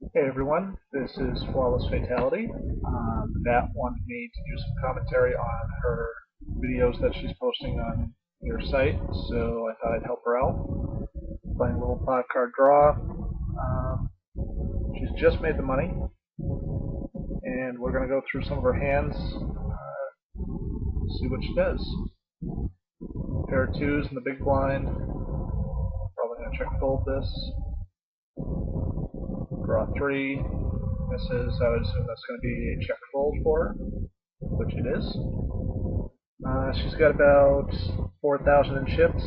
Hey everyone, this is Flawless Fatality. Matt wanted me to do some commentary on her videos that she's posting on your site, so I thought I'd help her out. Playing a little pot card draw. She's just made the money, and we're going to go through some of her hands, see what she does. Pair of twos in the big blind. Probably going to check fold this. Draw three. Misses. I would assume that's going to be a check fold for her, which it is. She's got about 4,000 in chips.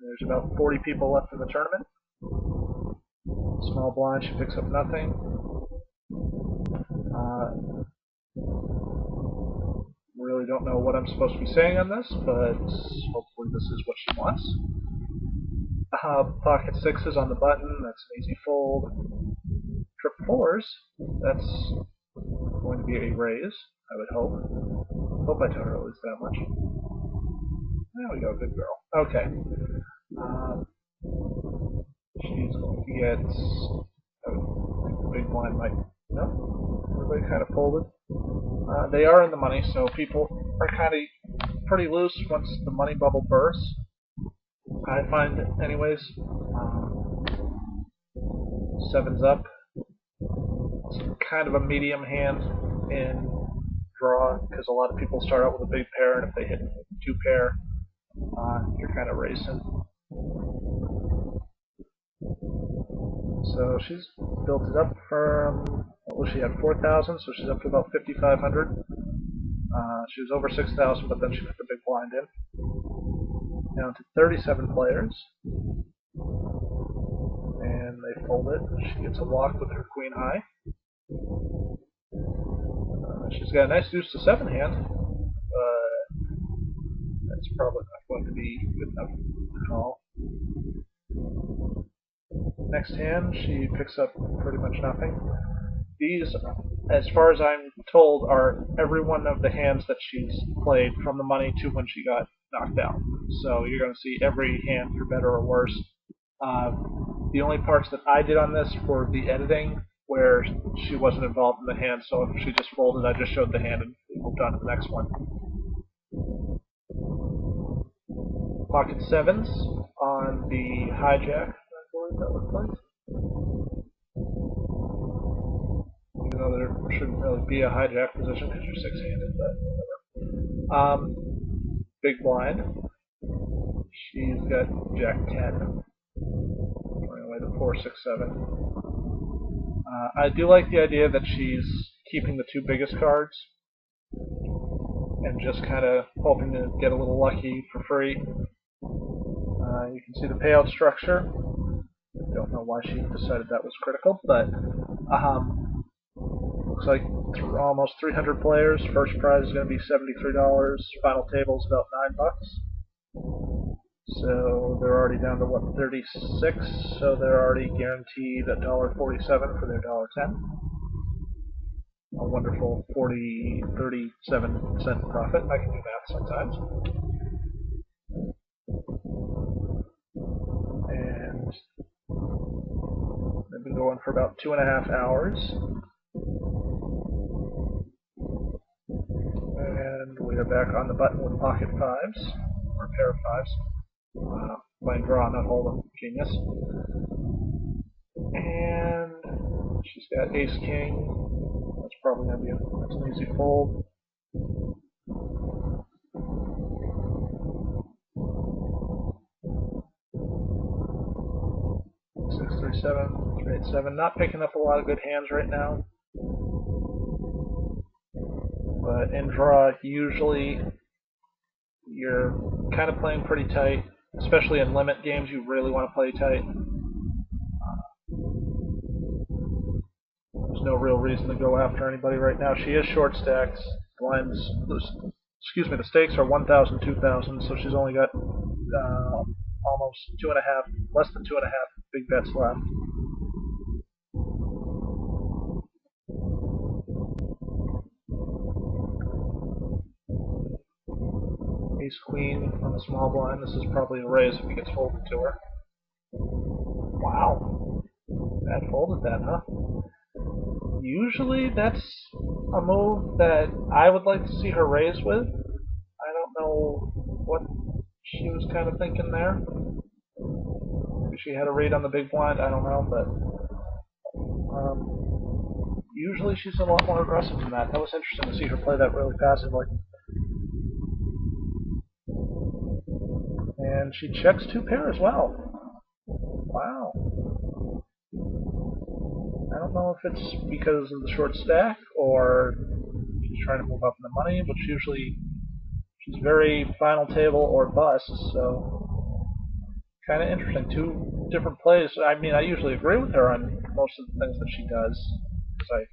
There's about 40 people left in the tournament. Small blind, she picks up nothing. Really don't know what I'm supposed to be saying on this, but hopefully this is what she wants. Pocket sixes on the button, that's an easy fold. Trip fours, that's going to be a raise, I would hope. Hope I don't lose that much. There we go, good girl. Okay. She's going to get the big blind might. No, everybody kind of folded. They are in the money, so people are kind of pretty loose once the money bubble bursts. I find, anyways. Sevens up. It's kind of a medium hand in draw because a lot of people start out with a big pair, and if they hit two pair, you're kind of racing. So she's built it up from, well, she had 4,000, so she's up to about 5,500. She was over 6,000, but then she put the big blind in. Down to 37 players. And they fold it. She gets a walk with her queen high. She's got a nice deuce to seven hand, but that's probably not going to be good enough to call. Next hand, she picks up pretty much nothing. These, as far as I'm told, are every one of the hands that she's played from the money to when she got knocked out. So you're going to see every hand for better or worse. The only parts that I did on this were the editing, where she wasn't involved in the hand, so if she just folded, I just showed the hand and moved on to the next one. Pocket sevens on the hijack, I believe that looks like. Even though there shouldn't really be a hijack position because you're six-handed, but whatever. Big blind. She's got jack 10. Throwing away the 4, 6, 7. I do like the idea that she's keeping the two biggest cards and just kind of hoping to get a little lucky for free. You can see the payout structure. Don't know why she decided that was critical, but looks like almost 300 players. First prize is going to be $73. Final table is about $9. So they're already down to, what, 36? So they're already guaranteed $1.47 for their $1.10. A wonderful 37-cent profit. I can do math sometimes. And they've been going for about 2.5 hours. And we are back on the button with pocket fives, or pair of fives. Playing draw, not hold 'em. Genius. And she's got ace king. That's probably going to be an easy fold. Six, 3, 7, 3, 8, 7. Not picking up a lot of good hands right now. But in draw, usually you're kind of playing pretty tight. Especially in limit games, you really want to play tight. There's no real reason to go after anybody right now. She is short stacked. The stakes are 1,000, 2,000, so she's only got almost 2.5, less than 2.5 big bets left. Ace queen on the small blind. This is probably a raise if he gets folded to her. Wow. That folded that, huh? Usually that's a move that I would like to see her raise with. I don't know what she was kind of thinking there. Maybe she had a read on the big blind, I don't know, but usually she's a lot more aggressive than that. That was interesting to see her play that really passively. And she checks 2 pair as well. Wow. I don't know if it's because of the short stack or she's trying to move up in the money, but usually she's very final table or bust, so kind of interesting. 2 different plays. I mean, I usually agree with her on most of the things that she does, because I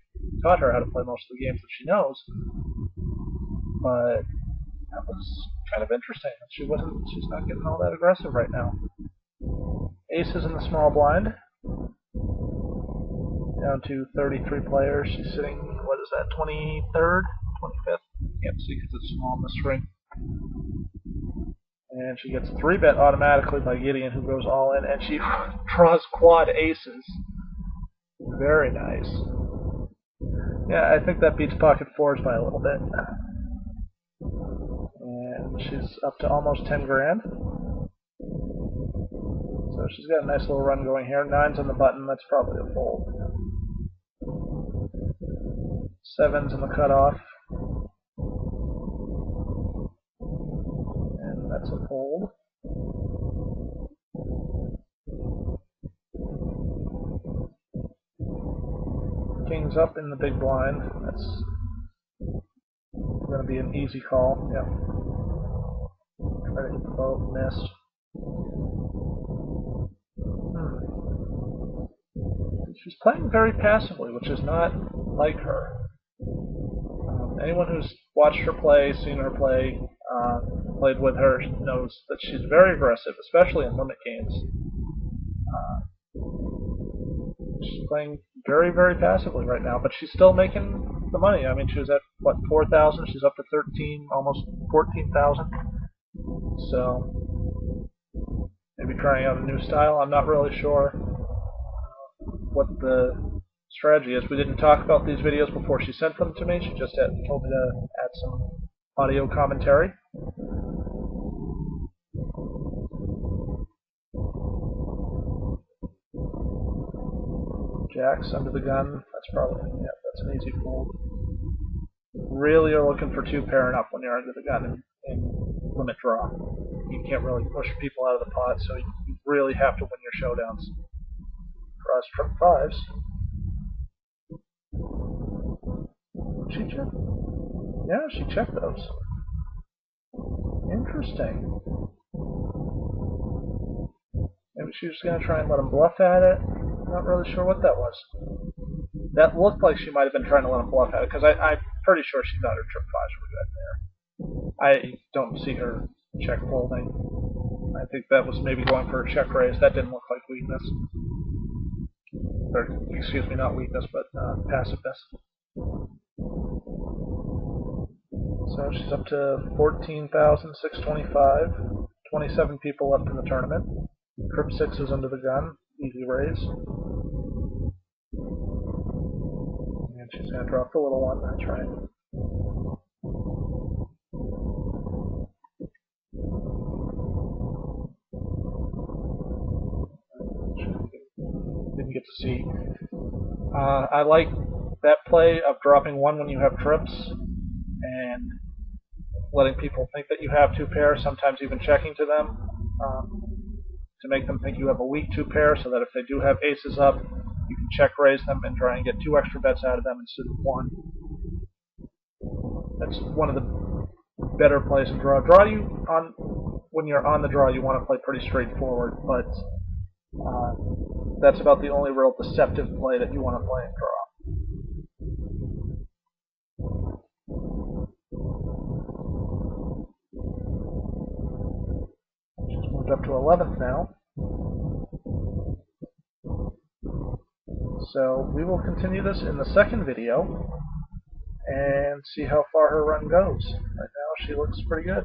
taught her how to play most of the games that she knows, but that was kind of interesting. She's not getting all that aggressive right now. Aces in the small blind. Down to 33 players. She's sitting, what is that, 23rd? 25th? Can't see because it's small in the string. And she gets 3-bet automatically by Gideon, who goes all in, and she draws quad aces. Very nice. Yeah, I think that beats pocket 4s by a little bit. And she's up to almost 10 grand. So she's got a nice little run going here. 9's on the button, that's probably a fold. 7's in the cutoff. And that's a fold. King's up in the big blind. That's going to be an easy call. Yep. Try to hit the boat. Missed. She's playing very passively, which is not like her. Anyone who's watched her play, seen her play, played with her, knows that she's very aggressive, especially in limit games. She's playing very, very passively right now, but she's still making the money. I mean, she was at, what, 4,000? She's up to 13, almost 14,000. So, maybe trying out a new style. I'm not really sure what the strategy is. We didn't talk about these videos before she sent them to me. She just told me to add some audio commentary. Jacks under the gun. That's probably, yeah, that's an easy fold. Really are looking for 2 pairing up when you're under the gun in limit draw. You can't really push people out of the pot, so you really have to win your showdowns. Draws trip 5s. She checked? Yeah, she checked those. Interesting. Maybe she was going to try and let him bluff at it. Not really sure what that was. That looked like she might have been trying to let him bluff at it, because I'm pretty sure she thought her trip 5s were good there. I don't see her check folding. I think that was maybe going for a check raise. That didn't look like weakness. Or, excuse me, not weakness, but passiveness. So she's up to 14,625. 27 people left in the tournament. Trip 6 is under the gun. Easy raise. And she's going to drop the little one. That's right. Didn't get to see. I like that play of dropping 1 when you have trips and letting people think that you have 2 pairs, sometimes even checking to them to make them think you have a weak 2 pair, so that if they do have aces up, you can check raise them and try and get 2 extra bets out of them instead of 1. That's one of the better plays in draw. When you're on the draw, you want to play pretty straightforward, but that's about the only real deceptive play that you want to play in draw. She's moved up to 11th now. So we will continue this in the second video and see how far her run goes. Right now she looks pretty good.